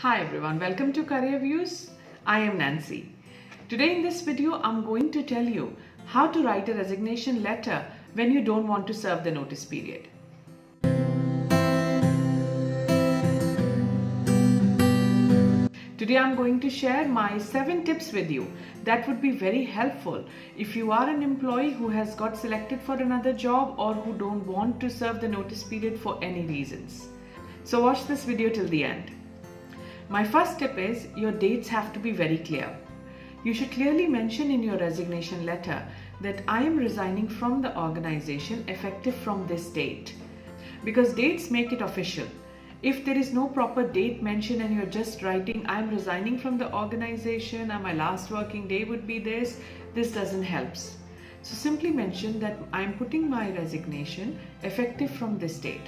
Hi everyone, welcome to Career Views. I am Nancy. Today in this video, I'm going to tell you how to write a resignation letter when you don't want to serve the notice period. Today I'm going to share my 7 tips with you that would be very helpful if you are an employee who has got selected for another job or who don't want to serve the notice period for any reasons. So watch this video till the end. My first tip is your dates have to be very clear. You should clearly mention in your resignation letter that I am resigning from the organization effective from this date, because dates make it official. If there is no proper date mentioned and you're just writing I am resigning from the organization and my last working day would be this doesn't help. So simply mention that I am putting my resignation effective from this date.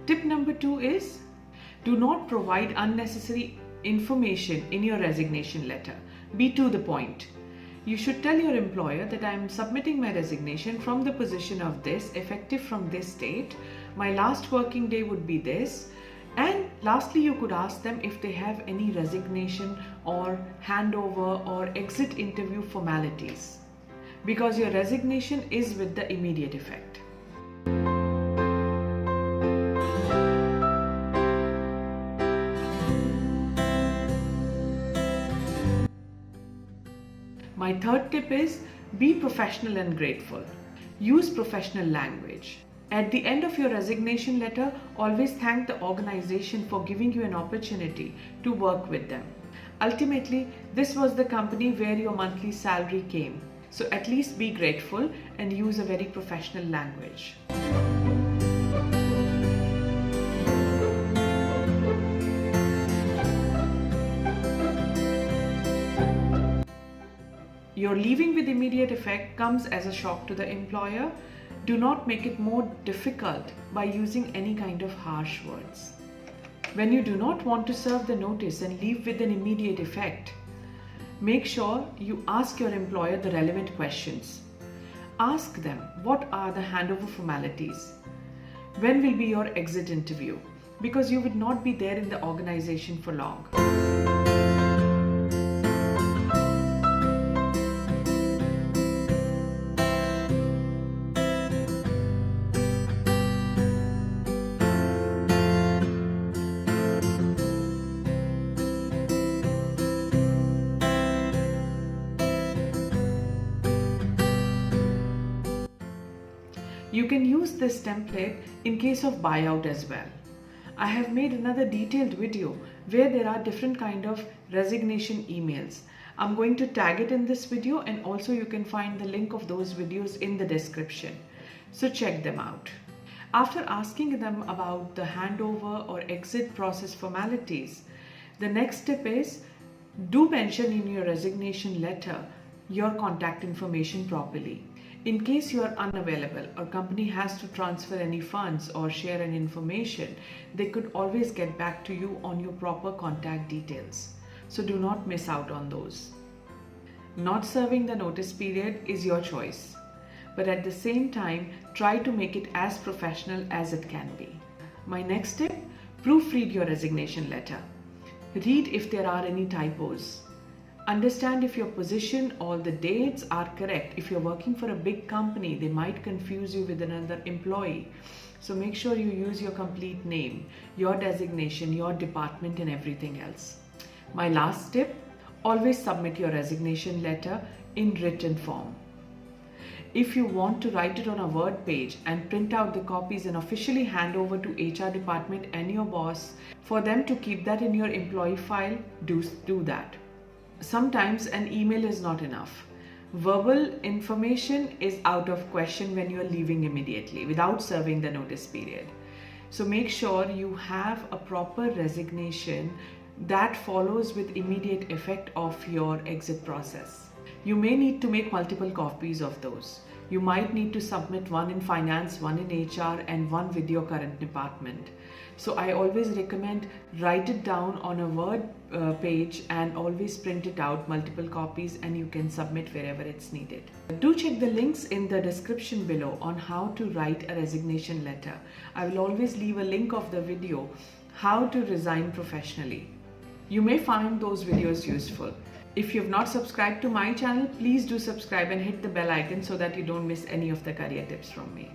Tip number 2 is do not provide unnecessary information in your resignation letter. Be to the point. You should tell your employer that I am submitting my resignation from the position of this, effective from this date. My last working day would be this. And lastly, you could ask them if they have any resignation or handover or exit interview formalities, because your resignation is with the immediate effect. My third tip is be professional and grateful. Use professional language. At the end of your resignation letter, always thank the organization for giving you an opportunity to work with them. Ultimately, this was the company where your monthly salary came. So at least be grateful and use a very professional language. Your leaving with immediate effect comes as a shock to the employer. Do not make it more difficult by using any kind of harsh words. When you do not want to serve the notice and leave with an immediate effect, make sure you ask your employer the relevant questions. Ask them, what are the handover formalities? When will be your exit interview? Because you would not be there in the organization for long. You can use this template in case of buyout as well. I have made another detailed video where there are different kind of resignation emails. I'm going to tag it in this video, and also you can find the link of those videos in the description. So check them out. After asking them about the handover or exit process formalities, the next tip is do mention in your resignation letter your contact information properly. In case you are unavailable or company has to transfer any funds or share any information, they could always get back to you on your proper contact details. So do not miss out on those. Not serving the notice period is your choice, but at the same time, try to make it as professional as it can be. My next tip, proofread your resignation letter. Read if there are any typos. Understand if your position, all the dates are correct. If you're working for a big company, they might confuse you with another employee. So make sure you use your complete name, your designation, your department, and everything else. My last tip, always submit your resignation letter in written form. If you want to write it on a Word page and print out the copies and officially hand over to HR department and your boss for them to keep that in your employee file, do that. Sometimes an email is not enough. Verbal information is out of question when you are leaving immediately without serving the notice period. So make sure you have a proper resignation that follows with immediate effect of your exit process. You may need to make multiple copies of those. You might need to submit one in finance, one in HR, and one with your current department. So I always recommend write it down on a Word page and always print it out, multiple copies, and you can submit wherever it's needed. Do check the links in the description below on how to write a resignation letter. I will always leave a link of the video, how to resign professionally. You may find those videos useful. If you have not subscribed to my channel, please do subscribe and hit the bell icon so that you don't miss any of the career tips from me.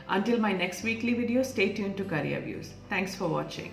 Until my next weekly video, stay tuned to Career Views. Thanks for watching.